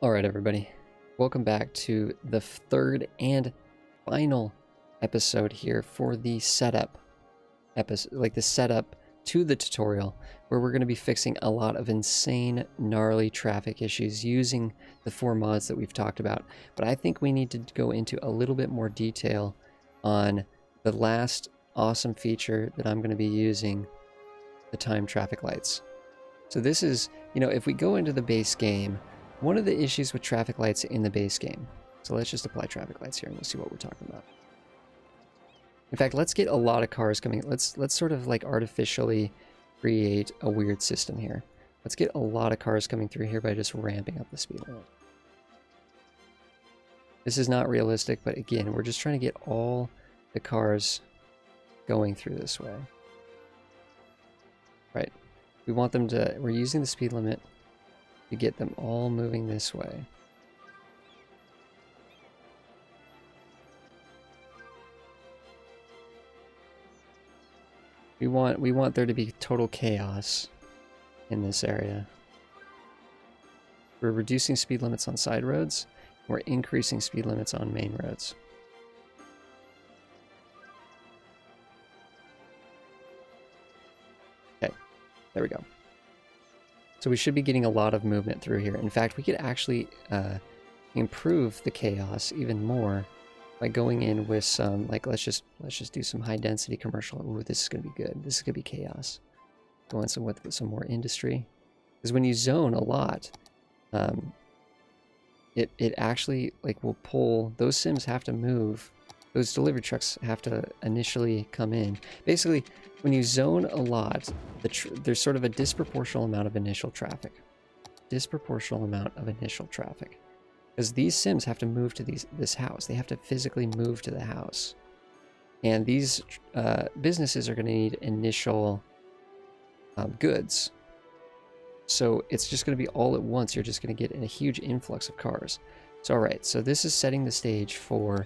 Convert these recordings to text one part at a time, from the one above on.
Alright everybody, welcome back to the third and final episode here for the setup episode, like the setup to the tutorial, where we're going to be fixing a lot of insane, gnarly traffic issues using the 4 mods that we've talked about. But I think we need to go into a little bit more detail on the last awesome feature that I'm going to be using, the timed traffic lights. So this is, if we go into the base game, one of the issues with traffic lights in the base game. So let's just apply traffic lights here and we'll see what we're talking about. In fact, let's get a lot of cars coming. Let's sort of like artificially create a weird system here. Let's get a lot of cars coming through here by just ramping up the speed limit. This is not realistic, but again, we're just trying to get all the cars going through this way. Right. We want them to, we're using the speed limit to get them all moving this way. We want there to be total chaos in this area. We're reducing speed limits on side roads. We're increasing speed limits on main roads. Okay, there we go. So we should be getting a lot of movement through here. In fact, we could actually improve the chaos even more by going in with some, like, let's just do some high density commercial. Ooh, this is gonna be good. This is gonna be chaos. Go in with some more industry, because when you zone a lot, it actually will pull. Those sims have to move. Those delivery trucks have to initially come in. Basically, when you zone a lot, there's sort of a disproportional amount of initial traffic. Disproportional amount of initial traffic. Because these sims have to move to this house. They have to physically move to the house. And these businesses are going to need initial goods. So it's just going to be all at once. You're just going to get a huge influx of cars. So alright, so this is setting the stage for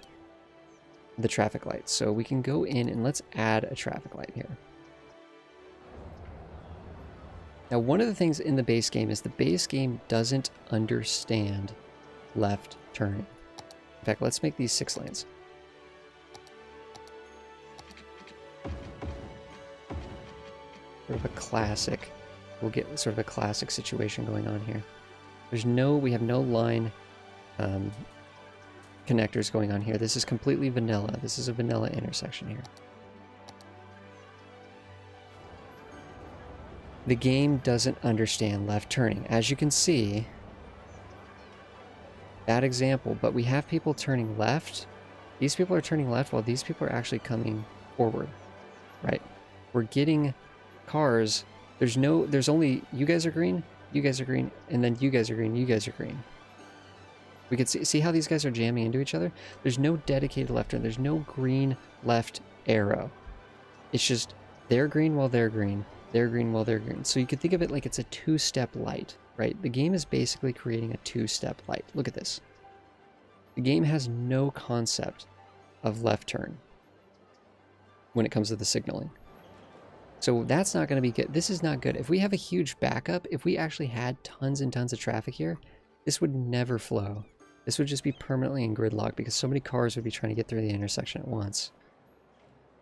the traffic lights. So we can go in and let's add a traffic light here. Now, one of the things in the base game is the base game doesn't understand left turning. In fact, let's make these 6 lanes. Sort of a classic. We'll get sort of a classic situation going on here. We have no line connectors going on here. This is completely vanilla. This is a vanilla intersection here. The game doesn't understand left turning. As you can see, bad example, but we have people turning left. These people are turning left while these people are actually coming forward, right? We're getting cars. There's only, you guys are green, and then you guys are green, you guys are green. We can see how these guys are jamming into each other? There's no dedicated left turn. There's no green left arrow. It's just they're green while they're green. They're green while they're green. So you could think of it like it's a 2-step light, right? The game is basically creating a 2-step light. Look at this. The game has no concept of left turn when it comes to the signaling. So that's not going to be good. This is not good. If we have a huge backup, if we actually had tons and tons of traffic here, this would never flow. This would just be permanently in gridlock because so many cars would be trying to get through the intersection at once.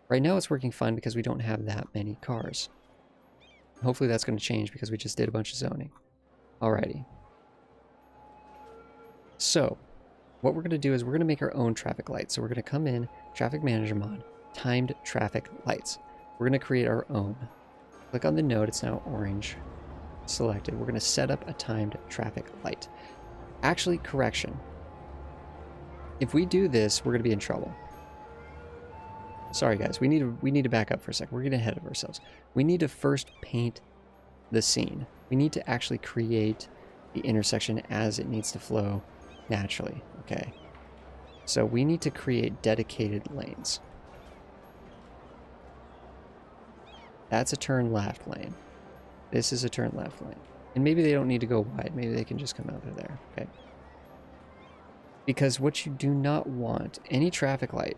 Right now it's working fine because we don't have that many cars. Hopefully that's going to change because we just did a bunch of zoning. Alrighty. So, what we're going to do is we're going to make our own traffic lights. So we're going to come in, Traffic Manager mod, Timed Traffic Lights. We're going to create our own. Click on the node, it's now orange. Selected. We're going to set up a timed traffic light. Actually, correction. If we do this, we're going to be in trouble. Sorry guys, we need to back up for a second. We're getting ahead of ourselves. We need to first paint the scene. We need to actually create the intersection as it needs to flow naturally. Okay. So we need to create dedicated lanes. That's a turn left lane. This is a turn left lane. And maybe they don't need to go wide. Maybe they can just come out of there. Okay. Because what you do not want, any traffic light,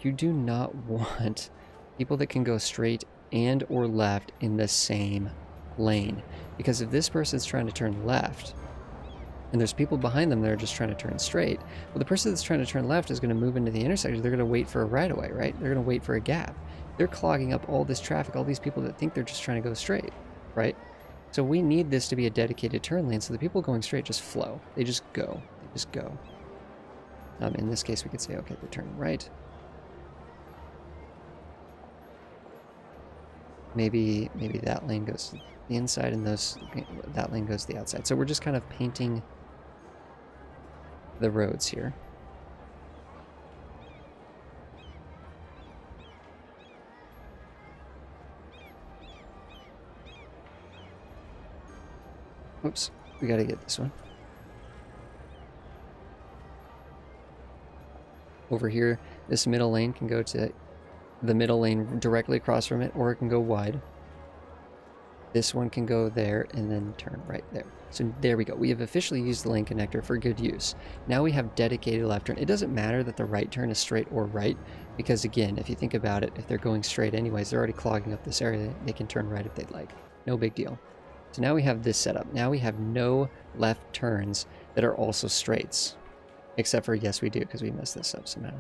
you do not want people that can go straight and or left in the same lane. Because if this person's trying to turn left, and there's people behind them that are just trying to turn straight. Well, the person that's trying to turn left is going to move into the intersection. They're going to wait for a right-of-way, right? They're going to wait for a gap. They're clogging up all this traffic, all these people that think they're just trying to go straight, right? So we need this to be a dedicated turn lane so the people going straight just flow. They just go. They just go. In this case, we could say, okay, they're turning right. Maybe that lane goes to the inside and that lane goes to the outside. So we're just kind of painting the roads here. Oops, we gotta get this one. Over here, this middle lane can go to the middle lane directly across from it, or it can go wide. This one can go there and then turn right there. So there we go. We have officially used the lane connector for good use. Now we have dedicated left turn. It doesn't matter that the right turn is straight or right, because again, if you think about it, if they're going straight anyways, they're already clogging up this area. They can turn right if they'd like. No big deal. So now we have this set up. Now we have no left turns that are also straights. Except for, yes, we do, because we messed this up somehow.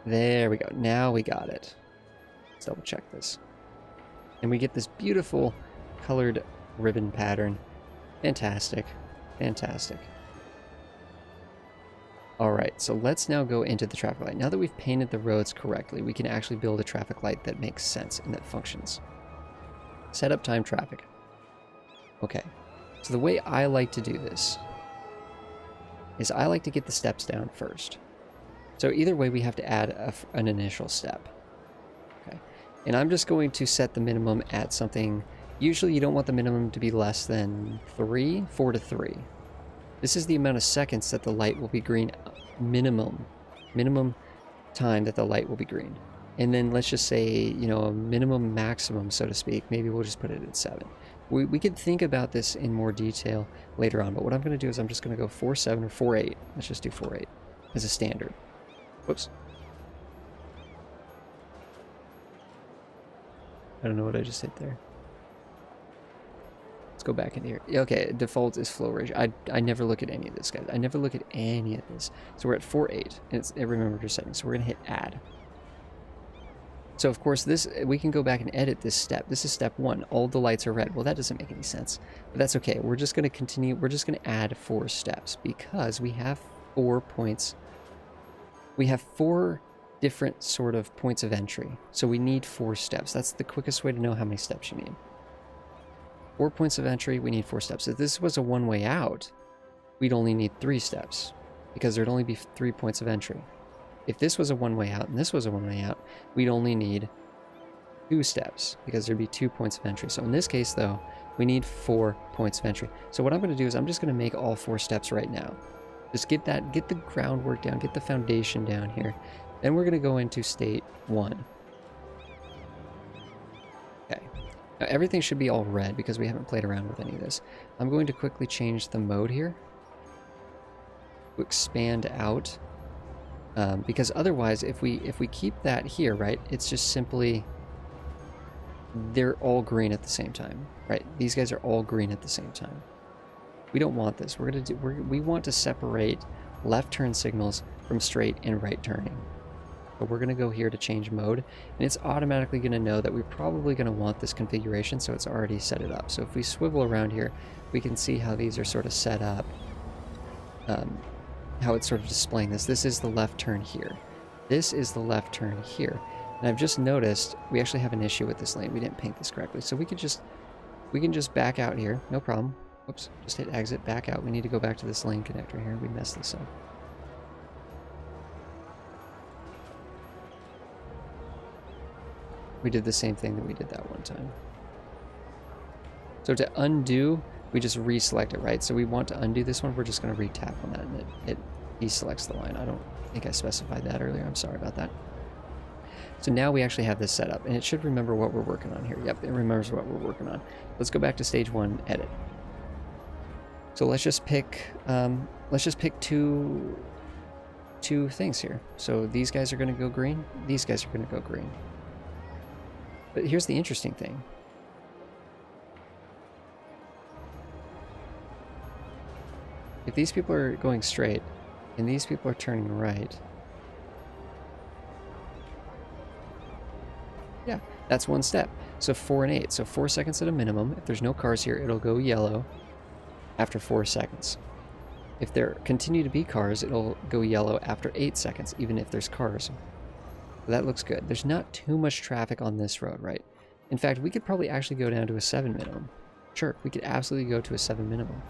There we go. Now we got it. Let's double check this. And we get this beautiful colored ribbon pattern. Fantastic. Fantastic. Alright, so let's now go into the traffic light. Now that we've painted the roads correctly, we can actually build a traffic light that makes sense and that functions. Set up time traffic. Okay, so the way I like to do this is I like to get the steps down first. So either way, we have to add an initial step. Okay, and I'm just going to set the minimum at something. Usually you don't want the minimum to be less than 4 to 3. This is the amount of seconds that the light will be green, minimum time that the light will be green. And then let's just say, you know, a minimum maximum, so to speak. Maybe we'll just put it at 7. We could think about this in more detail later on, but what I'm going to do is I'm just going to go 4.7 or 4.8. Let's just do 4.8 as a standard. Whoops. I don't know what I just hit there. Let's go back in here. Okay, default is flow ratio. I never look at any of this, guys. I never look at any of this. So we're at 4.8, and it remembered your settings. So we're going to hit add. So of course, this we can go back and edit this step. This is step 1. All the lights are red. Well, that doesn't make any sense, but that's okay. We're just going to continue. We're just going to add 4 steps because we have 4 points. We have 4 different sort of points of entry. So we need 4 steps. That's the quickest way to know how many steps you need. 4 points of entry, we need 4 steps. If this was a one-way out, we'd only need 3 steps because there'd only be 3 points of entry. If this was a one-way out and this was a one-way out, we'd only need 2 steps because there'd be 2 points of entry. So in this case, though, we need 4 points of entry. So what I'm going to do is I'm just going to make all 4 steps right now. Just get the groundwork down, get the foundation down here. Then we're going to go into state 1. Okay. Now everything should be all red because we haven't played around with any of this. I'm going to quickly change the mode here to expand out. Because otherwise, if we keep that here, right, it's just simply they're all green at the same time, right? These guys are all green at the same time. We don't want this. We want to separate left turn signals from straight and right turning. But we're going to go here to change mode, and it's automatically going to know that we're probably going to want this configuration, so it's already set it up. So if we swivel around here, we can see how these are sort of set up. How it's sort of displaying this. This is the left turn here. This is the left turn here. And I've just noticed we actually have an issue with this lane. We didn't paint this correctly. So we can just back out here. No problem. Oops. Just hit exit, back out. We need to go back to this lane connector here. We messed this up. We did the same thing that we did that one time. So to undo, we just reselect it, right? So we want to undo this one. We're just going to re-tap on that, and it deselects the line. I don't think I specified that earlier. I'm sorry about that. So now we actually have this set up, and it should remember what we're working on here. Yep, it remembers what we're working on. Let's go back to stage 1, edit. So let's just pick two things here. So these guys are going to go green. These guys are going to go green. But here's the interesting thing. If these people are going straight and these people are turning right, yeah, that's one step. So 4 and 8. So 4 seconds at a minimum. If there's no cars here, it'll go yellow after 4 seconds. If there continue to be cars, it'll go yellow after 8 seconds, even if there's cars. So that looks good. There's not too much traffic on this road, right? In fact, we could probably actually go down to a 7 minimum. Sure, we could absolutely go to a 7 minimum.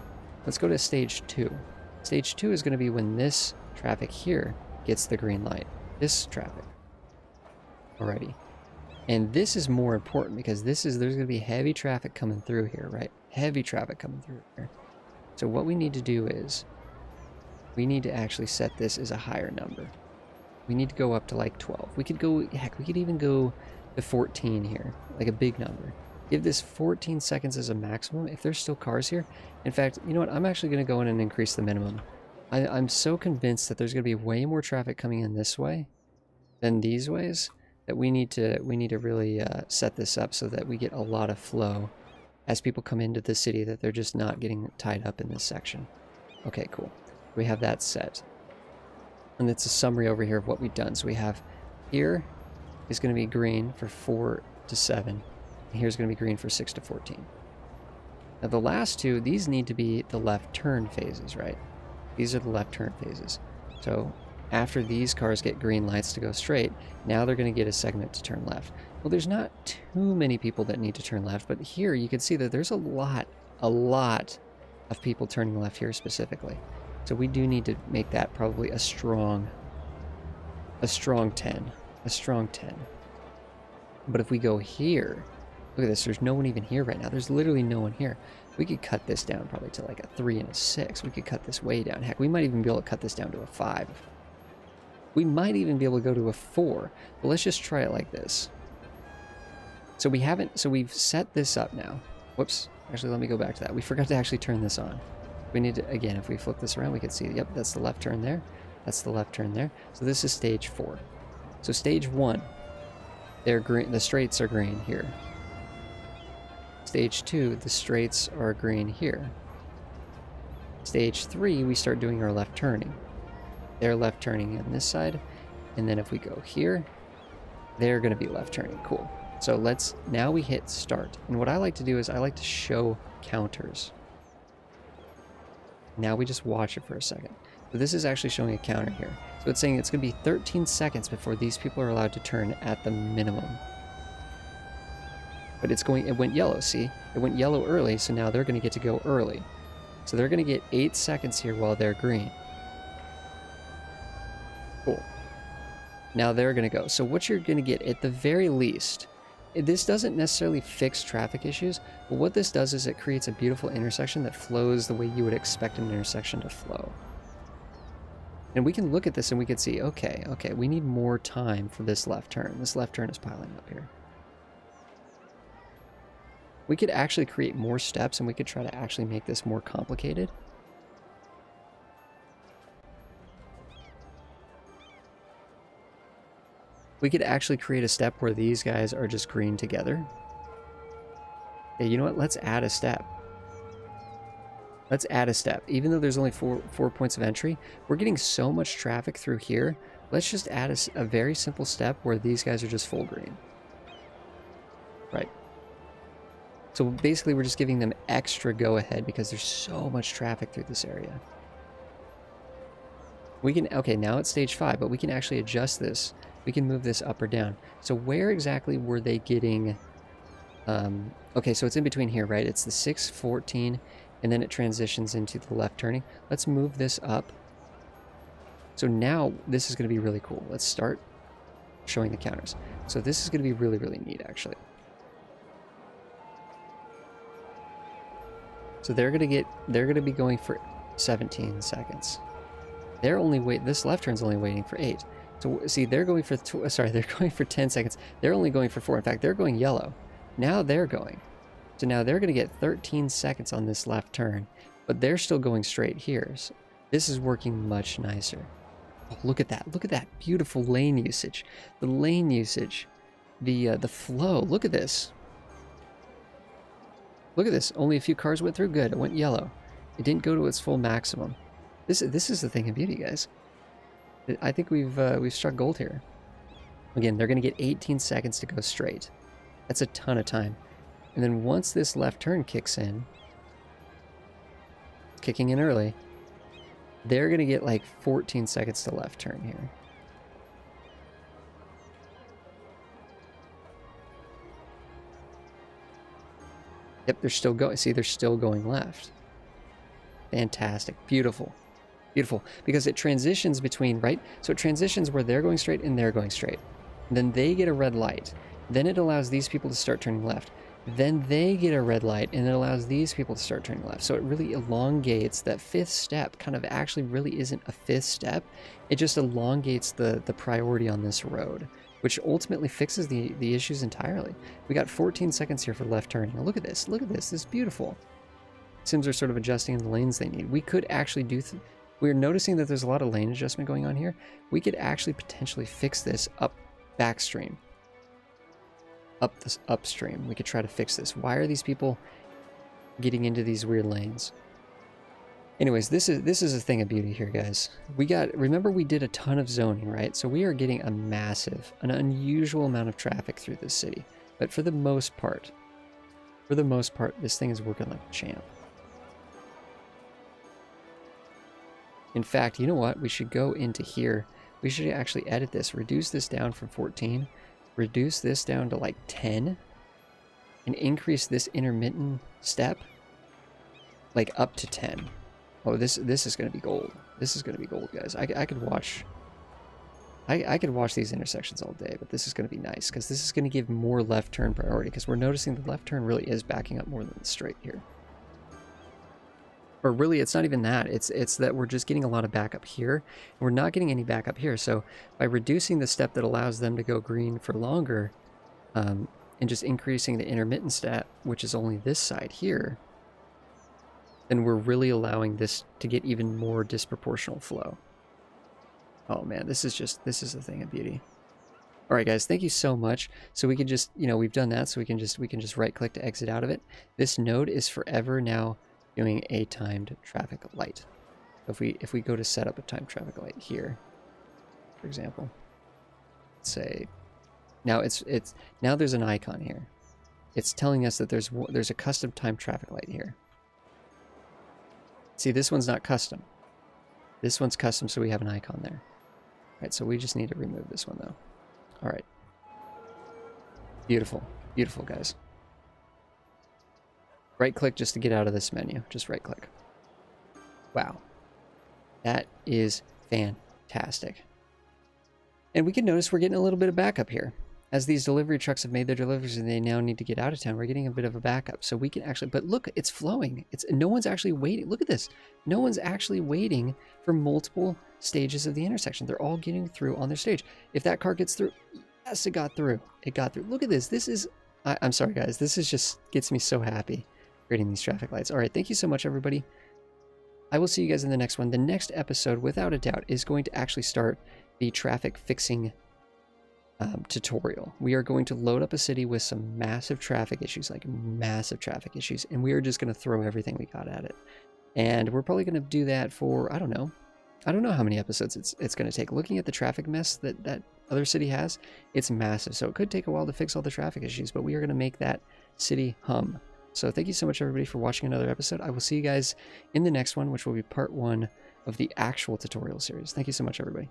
Let's go to stage 2. Stage 2 is going to be when this traffic here gets the green light. This traffic. Alrighty. And this is more important because there's going to be heavy traffic coming through here, right? Heavy traffic coming through here. So what we need to do is we need to actually set this as a higher number. We need to go up to like 12. We could go, heck, we could even go to 14 here, like a big number. Give this 14 seconds as a maximum if there's still cars here. In fact, you know what? I'm actually going to go in and increase the minimum. I'm so convinced that there's going to be way more traffic coming in this way than these ways that we need to really set this up so that we get a lot of flow as people come into the city, that they're just not getting tied up in this section. Okay, cool. We have that set. And it's a summary over here of what we've done. So we have here is going to be green for 4 to 7. And here's going to be green for 6 to 14. Now the last two, these need to be the left turn phases, right? These are the left turn phases. So after these cars get green lights to go straight, now they're going to get a segment to turn left. Well, there's not too many people that need to turn left, but here you can see that there's a lot of people turning left here specifically. So we do need to make that probably a strong 10. But if we go here, look at this, there's no one even here right now. There's literally no one here. We could cut this down probably to like a 3 and a 6. We could cut this way down. Heck, we might even be able to cut this down to a 5. We might even be able to go to a 4. But let's just try it like this. So we've set this up now. Whoops. Actually, let me go back to that. We forgot to actually turn this on. We need to, again, if we flip this around, we can see, yep, that's the left turn there. That's the left turn there. So this is stage 4. So stage 1, they're green, the straights are green here. Stage 2, the straights are green here. Stage 3, we start doing our left turning. They're left turning on this side. And then if we go here, they're going to be left turning. Cool. So now we hit start. And what I like to do is I like to show counters. Now we just watch it for a second. So this is actually showing a counter here. So it's saying it's going to be 13 seconds before these people are allowed to turn at the minimum. But it went yellow, see? It went yellow early, so now they're going to get to go early. So they're going to get 8 seconds here while they're green. Cool. Now they're going to go. So what you're going to get at the very least, this doesn't necessarily fix traffic issues, but what this does is it creates a beautiful intersection that flows the way you would expect an intersection to flow. And we can look at this and we can see, okay, we need more time for this left turn. This left turn is piling up here. We could actually create more steps and we could try to actually make this more complicated. We could actually create a step where these guys are just green together. Yeah, you know what? Let's add a step. Let's add a step. Even though there's only four points of entry, we're getting so much traffic through here. Let's just add a very simple step where these guys are just full green. Right. So basically we're just giving them extra go ahead because there's so much traffic through this area. We can, okay, now it's stage 5, but we can actually adjust this. We can move this up or down. So where exactly were they getting, okay, so it's in between here, right? It's the 6, 14, and then it transitions into the left turning. Let's move this up. So now this is going to be really cool. Let's start showing the counters. So this is going to be really, really neat, actually. So they're going to be going for 17 seconds. This left turn's only waiting for 8. So see, they're going for they're going for 10 seconds. They're only going for 4. In fact, they're going yellow. Now they're going. So now they're going to get 13 seconds on this left turn, but they're still going straight here. So this is working much nicer. Oh, look at that. Look at that beautiful lane usage. The lane usage the flow. Look at this. Look at this. Only a few cars went through. Good. It went yellow. It didn't go to its full maximum. This is the thing of beauty, guys. I think we've struck gold here. Again, they're going to get 18 seconds to go straight. That's a ton of time. And then once this left turn kicks in, kicking in early, they're going to get like 14 seconds to left turn here. Yep, they're still going. See, they're still going left. Fantastic. Beautiful. Beautiful. Because it transitions between, right? So it transitions where they're going straight and they're going straight. Then they get a red light. Then it allows these people to start turning left. Then they get a red light, and it allows these people to start turning left. So it really elongates that fifth step. Kind of actually really isn't a fifth step. It just elongates the priority on this road, which ultimately fixes the issues entirely. We got 14 seconds here for left turn. Now look at this. Look at this. This is beautiful. Sims are sort of adjusting the lanes they need. We could actually do... We're noticing that there's a lot of lane adjustment going on here. We could actually potentially fix this up backstream. Up this upstream. We could try to fix this. Why are these people getting into these weird lanes? Anyways, this is a thing of beauty here, guys. Remember we did a ton of zoning, right? So we are getting a massive, an unusual amount of traffic through this city. But for the most part, this thing is working like a champ. In fact, you know what? We should go into here. We should actually edit this, reduce this down from 14, reduce this down to like 10, and increase this intermittent step like up to 10. Oh, this is going to be gold. This is going to be gold, guys. I could watch these intersections all day, but this is going to be nice because this is going to give more left turn priority because we're noticing the left turn really is backing up more than the straight here. Or really, it's not even that. It's that we're just getting a lot of backup here. And we're not getting any backup here. So by reducing the step that allows them to go green for longer, and just increasing the intermittent step, which is only this side here, then we're really allowing this to get even more disproportional flow. Oh man, this is a thing of beauty. All right, guys, thank you so much. So we can just, we've done that, so we can just right click to exit out of it. This node is forever now doing a timed traffic light. If we go to set up a timed traffic light here, for example, let's say now now there's an icon here. It's telling us that there's a custom timed traffic light here. See, this one's not custom. This one's custom, so we have an icon there. All right, so we just need to remove this one though. All right. Beautiful, beautiful, guys. Right click just to get out of this menu. Just right click. Wow. That is fantastic. And we can notice we're getting a little bit of backup here. As these delivery trucks have made their deliveries and they now need to get out of town, we're getting a bit of a backup. So we can actually, but look, it's flowing. No one's actually waiting. Look at this. No one's actually waiting for multiple stages of the intersection. They're all getting through on their stage. If that car gets through, yes, it got through. It got through. Look at this. This is, I'm sorry, guys. This is just gets me so happy. Creating these traffic lights. All right, thank you so much, everybody. I will see you guys in the next one. The next episode, without a doubt, is going to actually start the traffic fixing tutorial. We are going to load up a city with some massive traffic issues, and we are just going to throw everything we got at it. And we're probably going to do that for, I don't know how many episodes it's going to take. Looking at the traffic mess that other city has, it's massive. So it could take a while to fix all the traffic issues, but we are going to make that city hum. So thank you so much, everybody, for watching another episode. I will see you guys in the next one, which will be part 1 of the actual tutorial series. Thank you so much, everybody.